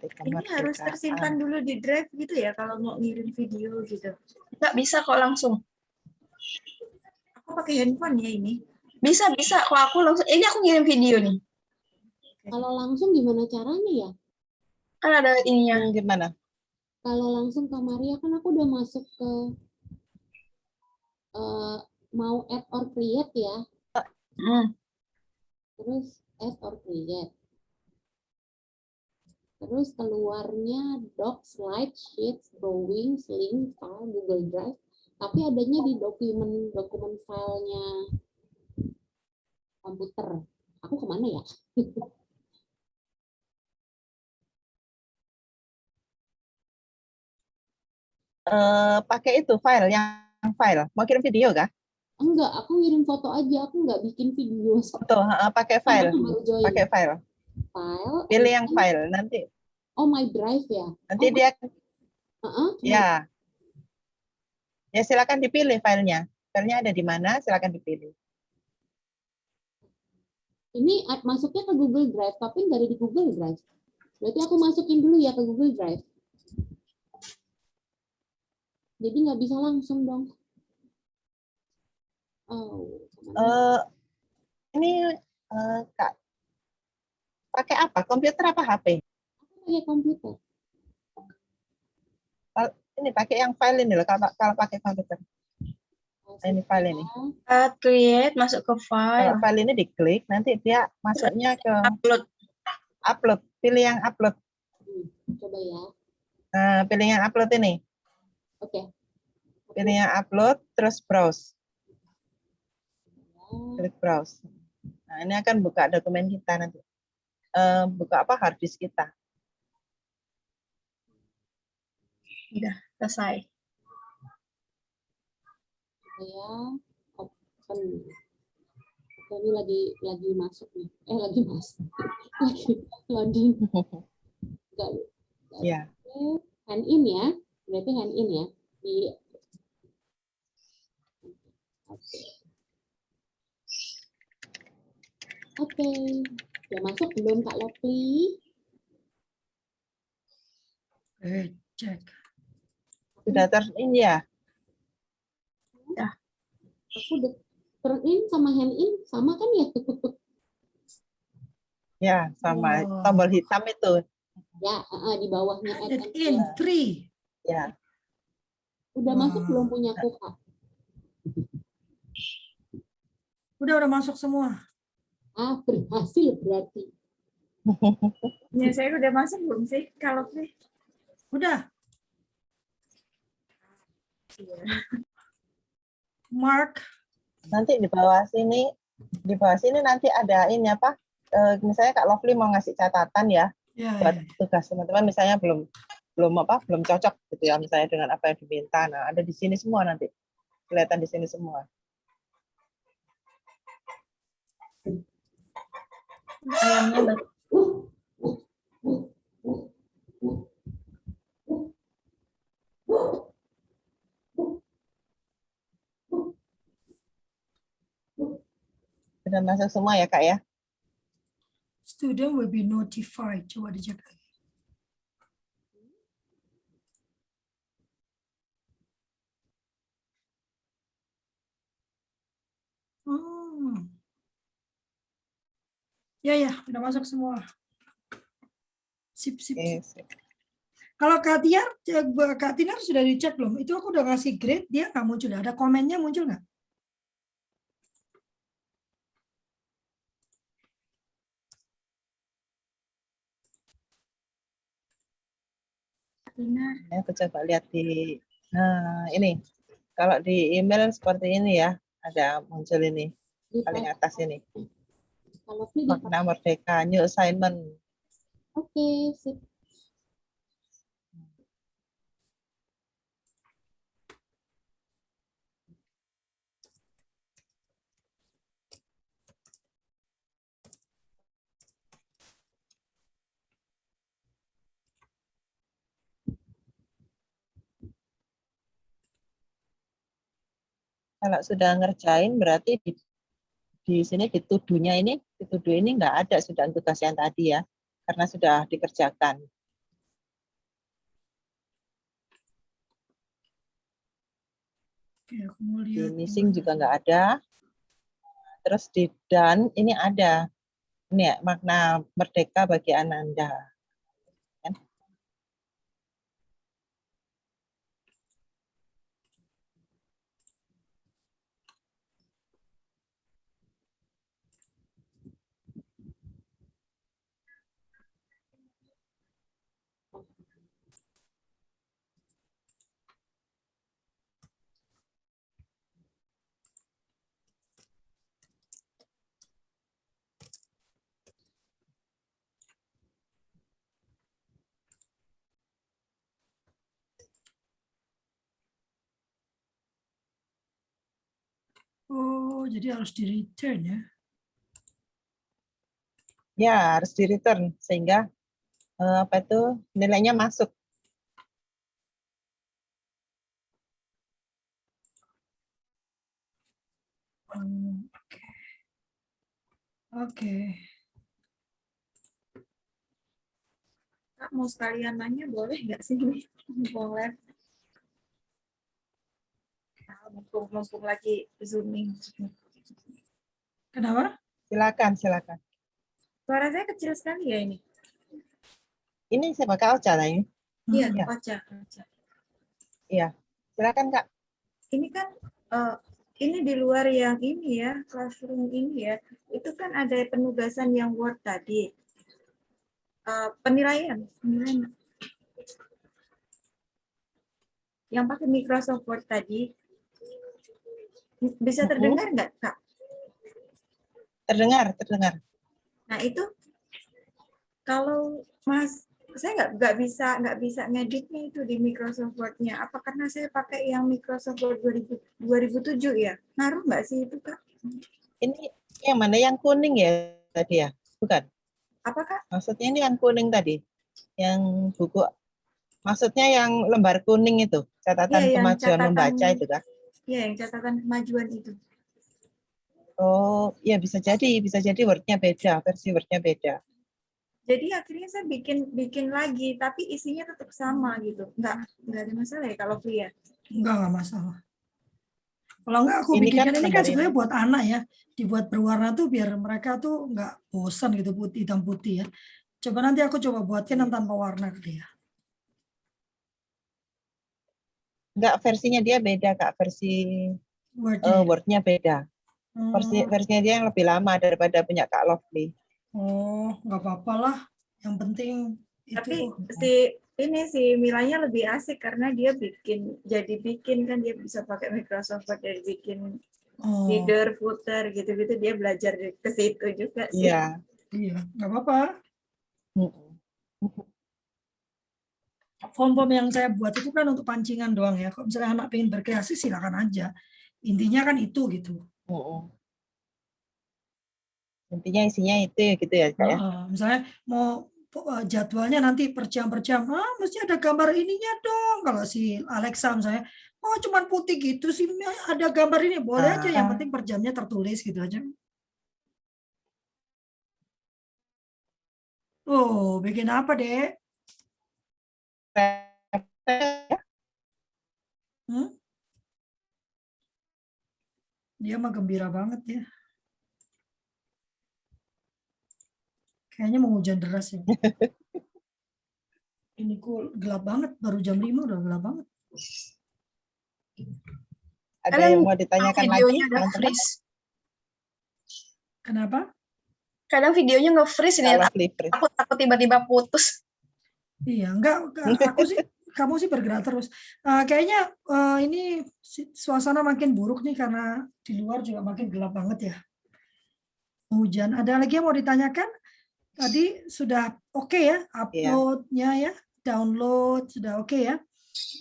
Ini harus tersimpan dulu di drive gitu ya kalau mau ngirim video gitu. Nggak bisa kok langsung. Aku pakai handphone ya ini. Bisa. Kalau aku langsung, ini aku ngirim video nih. Kalau langsung gimana caranya ya? Kan ada ininya. Gimana? Kalau langsung Kak Maria kan aku udah masuk ke mau add or create ya. Terus add or create. Terus keluarnya doc, slide, sheets, drawing, link, file, Google Drive. Tapi adanya di dokumen filenya komputer. Aku kemana ya? Pakai itu yang file. Mau kirim video kah? Enggak, aku ngirim foto aja. Aku nggak bikin video. Foto, pakai file. Pakai file. File. Pilih yang file nanti. Oh, my drive ya. Nanti dia. Ya. Ya silakan dipilih filenya. Filenya ada di mana? Silakan dipilih. Ini masuknya ke Google Drive, tapi nggak ada di Google Drive. Berarti aku masukin dulu ya ke Google Drive. Jadi nggak bisa langsung dong. Ini Kak, pakai apa? Komputer apa HP? Aku pakai komputer. Ini pakai yang file ini loh. Kalau pakai komputer. Ini file ini. Create, masuk ke file. Kalau file ini diklik, nanti dia masuknya ke upload. Pilih yang upload. Coba ya. Nah, pilih yang upload ini. Oke. Pilih yang upload, terus browse. Klik browse. Nah, ini akan buka dokumen kita nanti. Buka apa? Hard disk kita. Udah selesai. Saya open. Oke, ini lagi masuk nih. Lagi masuk. Lagi loading. Ya. Hand in ya. Berarti hand in ya. Oke. Oke. Udah masuk belum Kak Lovely? Cek. Sudah turn in ya? Aku udah turn in sama hand in sama kan ya? Ya, sama Wow. tombol hitam itu. Ya, di bawahnya add Add in 3. Ya, Udah Wah. masuk belum punya aku Kak? Udah masuk semua. Ah, berhasil berarti. Ya, saya udah masuk belum sih kalau sih? Udah. Iya. Mark. nanti di bawah sini nanti ada ini apa? Misalnya Kak Lovely mau ngasih catatan ya Ya, buat ya. tugas teman-teman, misalnya belum cocok gitu ya, misalnya dengan apa yang diminta. Nah, ada di sini semua nanti. Kelihatan di sini semua. Ayamnya Sudah masuk semua ya Kak ya? Student will be notified. Coba dicek lagi. Hmm. Ya, udah masuk semua. Sip. Oke, sip. Kalau Kak Tinar sudah dicek belum? Itu aku udah ngasih grade, dia nggak muncul. Ada komennya muncul nggak? Ya, aku coba lihat di ini. Kalau di email seperti ini ya, ada muncul ini paling atas ini. Kak Lovely di Makna Merdeka, new assignment. Oke, sip. Kalau sudah ngerjain berarti di sini dituduh ini nggak ada sudah tugas yang tadi ya, karena sudah dikerjakan. Oke, aku mau Di lihat. missing juga nggak ada. Terus di dan ini ada. Ini ya, makna merdeka bagi Ananda. Kan? Oh, jadi harus di return ya. Ya, harus di return sehingga apa itu nilainya masuk. Oke. Kak, mau sekalian nanya boleh nggak sih nih? Boleh. Mumpung lagi zooming. Kenapa? Silakan. Suara saya kecil sekali ya ini. Ini siapa Kak Ocha lah ini? Iya, Iya. Ocha. Iya. Silakan Kak. Ini kan ini di luar yang ini ya, classroom ini ya. Itu kan ada penugasan yang Word tadi. Penilaian. Yang pakai Microsoft Word tadi. Bisa terdengar nggak, Kak? Terdengar. Nah, itu kalau saya nggak bisa ngeditnya itu di Microsoft Word-nya. Apa karena saya pakai yang Microsoft Word 2007 ya? Ngaruh nggak sih itu, Kak? Ini yang mana yang kuning ya tadi ya? Bukan? Apa, Kak? Maksudnya ini yang kuning tadi. Yang buku maksudnya yang lembar kuning itu, catatan Iya, yang kemajuan catatan, membaca itu kan? Iya, yang catatan kemajuan itu. Oh, ya bisa jadi Word-nya beda, versi Word-nya beda. Jadi akhirnya saya bikin lagi, tapi isinya tetap sama gitu. Nggak ada masalah ya kalau free ya? Enggak masalah. Kalau enggak aku Ini bikinkan kan ini kan dari- sebenarnya buat anak ya, dibuat berwarna tuh biar mereka tuh enggak bosan gitu putih hitam putih ya. Coba nanti aku coba buatkan yang tanpa warna ke dia. Enggak, versinya dia beda, Kak. Versi Wordnya ya? Word-nya beda. Hmm, Versinya dia yang lebih lama daripada punya Kak Lovely. oh, nggak apa-apa lah. Yang penting itu. Tapi si Milanya lebih asik karena dia bikin kan dia bisa pakai Microsoft Word dari bikin Oh, header, footer gitu-gitu dia belajar ke situ juga sih. Iya. iya, nggak apa-apa. Mm-mm. Form-form yang saya buat itu kan untuk pancingan doang ya. Kalau misalnya anak pengen berkreasi silakan aja. Intinya kan itu gitu. Mm-mm. Intinya isinya itu ya gitu ya, Kak ya. Misalnya mau jadwalnya nanti per jam, mesti ada gambar ininya dong. Kalau si Alexa misalnya, oh cuman putih gitu sih, ada gambar ini, boleh aja. Yang penting per jamnya tertulis gitu aja. Oh, bikin apa, Dek? Hmm? Dia mah gembira banget ya. Kayaknya mau hujan deras ya. Ini kok gelap banget, baru jam 5 udah gelap banget. Ada yang mau ditanyakan lagi, videonya udah teman-teman? freeze. Kenapa? Kadang videonya nggak freeze ini. Kak Lovely freeze. Aku takut tiba-tiba putus. Iya, enggak, aku sih, kamu sih bergerak terus. Kayaknya ini suasana makin buruk nih karena di luar juga makin gelap banget ya. Hujan. Ada lagi yang mau ditanyakan? Tadi sudah oke ya, uploadnya ya, download sudah oke ya.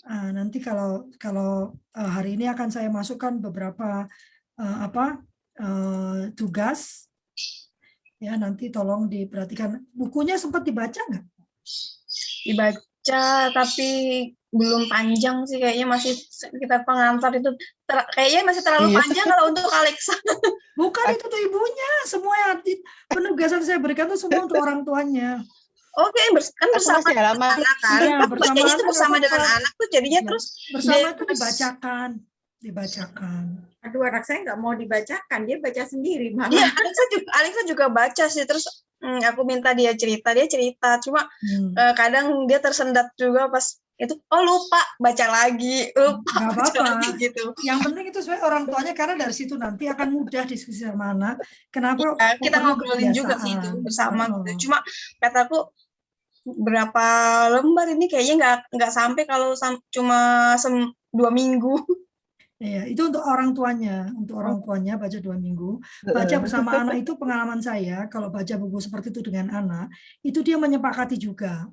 Nanti kalau hari ini akan saya masukkan beberapa tugas. Ya, nanti tolong diperhatikan. Bukunya sempat dibaca nggak? Dibaca tapi belum panjang sih, kayaknya masih sekitar pengantar itu kayaknya masih terlalu panjang kalau untuk Alexa. Bukan, itu tuh ibunya. Semua yang penugasan saya berikan tuh semua untuk orang tuanya. Oke, kan bersama halaman anak kan. Iya, Bersama itu bersama dengan anak tuh jadinya ya, terus bersama itu dibacakan. Aduh, anak saya nggak mau dibacakan, dia baca sendiri malah. Iya, Alexa juga baca sih, terus aku minta dia cerita, cuma kadang dia tersendat juga pas itu, lupa baca lagi, Nggak apa-apa. gitu. Yang penting itu sebenarnya orang tuanya, karena dari situ nanti akan mudah diskusi sama anak. Kenapa? Ya, kita ngobrolin juga sih itu bersama. Cuma kataku berapa lembar ini kayaknya nggak sampai kalau cuma 2 minggu. Iya, itu untuk orang tuanya baca 2 minggu. Baca bersama anak itu pengalaman saya, kalau baca buku seperti itu dengan anak, itu dia menyepakati juga.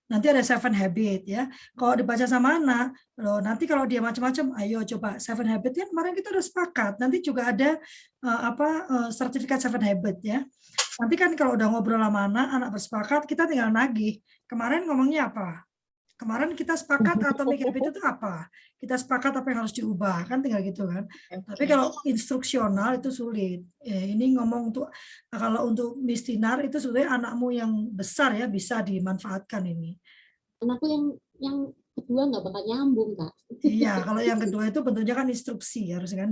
Nanti ada 7 habit ya. Kalau dibaca sama anak, nanti kalau dia macam-macam, ayo coba 7 habit ya. Kemarin kita udah sepakat. Nanti juga ada sertifikat 7 habit ya. Nanti kan kalau udah ngobrol sama anak bersepakat, kita tinggal nagih. Kemarin ngomongnya apa? Kemarin kita sepakat atomic habit itu apa? Kita sepakat apa yang harus diubah, kan tinggal gitu kan. Tapi kalau instruksional itu sulit. Ini ngomong kalau untuk Miss Tinar itu sebenarnya anakmu yang besar ya, bisa dimanfaatkan ini. Anakku yang kedua nggak bakal nyambung, Kak. Iya, kalau yang kedua itu bentuknya kan instruksi, harus kan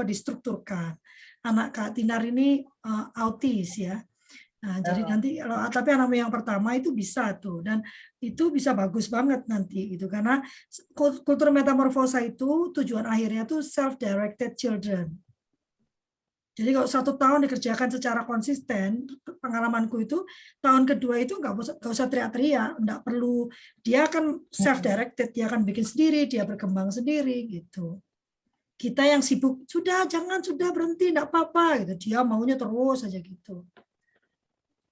distrukturkan. Anak Kak Tinar ini autis ya. Nah, jadi nanti tapi anakmu yang pertama itu bisa tuh, dan itu bisa bagus banget nanti gitu, karena kultur metamorfosa itu tujuan akhirnya tuh self-directed children. Jadi kalau 1 tahun dikerjakan secara konsisten, pengalamanku itu tahun kedua itu nggak usah teriak-teriak, nggak perlu, dia akan self-directed, dia akan bikin sendiri, dia berkembang sendiri gitu. Kita yang sibuk, sudah berhenti, nggak apa-apa gitu, dia maunya terus aja gitu.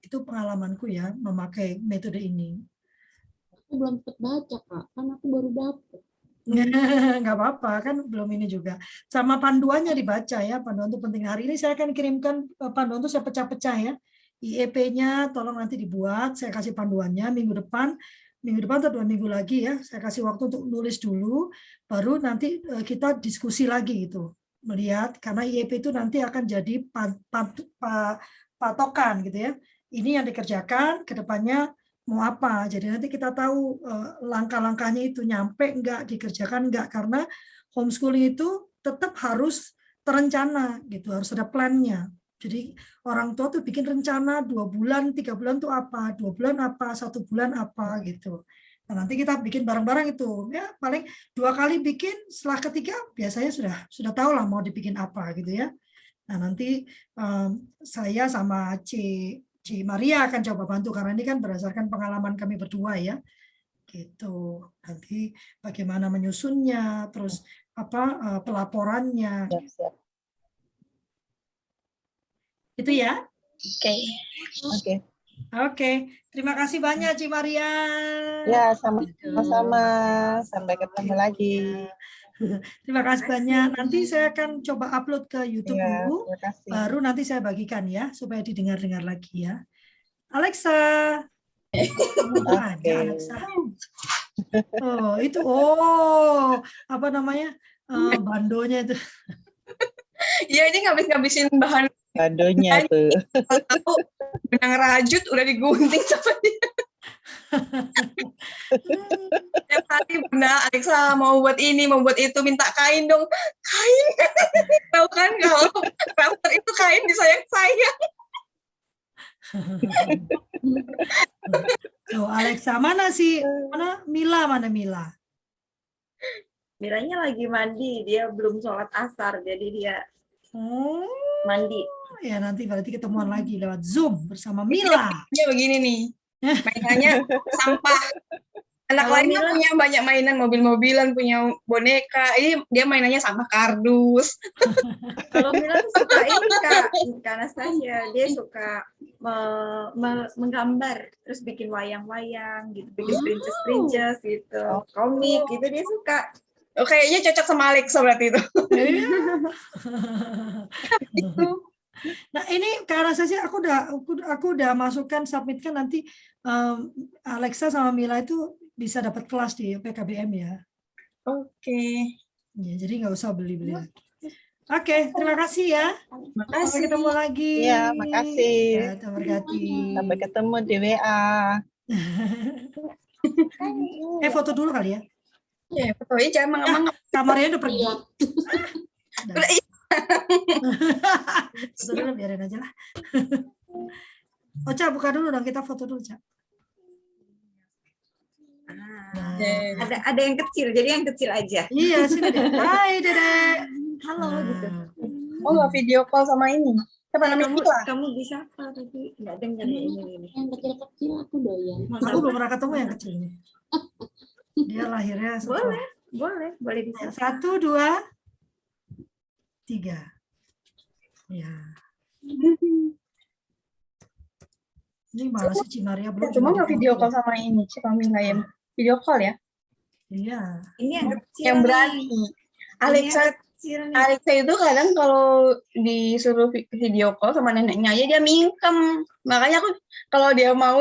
Itu pengalamanku ya memakai metode ini. Aku belum sempat baca, Kak, kan aku baru dapet. Nggak apa-apa, kan belum ini juga. Sama panduannya dibaca ya, panduan itu penting. Hari ini saya akan kirimkan panduan itu, saya pecah-pecah ya. IEP-nya tolong nanti dibuat, saya kasih panduannya minggu depan atau 2 minggu lagi ya, saya kasih waktu untuk nulis dulu, baru nanti kita diskusi lagi gitu. melihat, karena IEP itu nanti akan jadi patokan gitu ya. Ini yang dikerjakan, kedepannya mau apa. Jadi nanti kita tahu langkah-langkahnya itu nyampe enggak, dikerjakan enggak, karena homeschooling itu tetap harus terencana gitu, harus ada plannya. Jadi orang tua tuh bikin rencana 2 bulan, 3 bulan tuh apa, 2 bulan apa, 1 bulan apa gitu. Nah, nanti kita bikin bareng-bareng itu. Ya paling 2 kali bikin, setelah ketiga biasanya sudah tahu lah mau dibikin apa gitu ya. Nah, nanti saya sama Ci Maria akan coba bantu karena ini kan berdasarkan pengalaman kami berdua ya. Gitu. Nanti bagaimana menyusunnya, terus apa pelaporannya. Siap. Itu ya. Oke. Oke. Terima kasih banyak Ci Maria. Ya, sama-sama. Sampai ketemu lagi. Terima kasih banyak. Nanti saya akan coba upload ke YouTube Ya, dulu. terima kasih. Baru nanti saya bagikan ya supaya didengar-dengar lagi ya. Alexa. Oke. Alexa. Oh, itu apa namanya? Bandonya itu. Iya, ini ngabis-ngabisin bahan Bandonya tuh. tahu benang rajut udah digunting sama dia. Tiap hari Bunda Alexa mau buat ini, mau buat itu, minta kain dong. Kain. Tahu kan kalau crafter itu kain disayang-sayang. Tuh, Alexa, mana Mila? Milanya lagi mandi, dia belum sholat asar, jadi dia Oh, mandi. ya nanti berarti ketemuan lagi lewat Zoom bersama Mila. Dia begini nih. Mainannya sampah. Anak Kalau lain kan Mila- punya banyak mainan, mobil-mobilan, punya boneka. Ini dia mainannya sampah kardus. Kalau Mila tuh suka ini Kak Anastasia, dia suka menggambar, terus bikin wayang-wayang gitu, bikin princess gitu, komik gitu dia suka. Oh, kayaknya cocok sama Alexa berarti itu. Itu. Nah ini karena saya aku udah masukkan submitkan nanti Alexa sama Mila itu bisa dapat kelas di PKBM ya. Oke. Ya jadi nggak usah beli-beli lagi. Oke, terima kasih ya. Sampai Makasih. ketemu lagi. Iya, makasih. Ya, Tuhan berkati. Sampai ketemu di WA. Foto dulu kali ya. Ya, fotonya jangan mangap-mangap. Kamarnya udah pergi. Iya. Udah, iya. Foto dulu biarin aja lah. Ocha buka dulu dong, kita foto dulu Ca. Nah, Ada yang kecil, jadi yang kecil aja. iya sini deh. Hai Dedek. Halo gitu. Oh, nggak video call sama ini. Siapa namanya? Mila? Kamu bisa apa tadi? Nggak dengar ya ini. Yang kecil-kecil aku doyan. Aku belum pernah ketemu yang kecil ini. Dia lahirnya setelah. Boleh bisa. 1, 2, 3. Ya. Ini malah si Cimaria belum. Cuma juga nggak video dipanggil. call sama ini, siapa Mila ya? Video call ya? Iya. Ini yang kecil. Yang nih. berani. Ini Alexa yang kecil nih. Alexa itu kadang kalau disuruh video call sama neneknya aja dia mingkem. Makanya aku kalau dia mau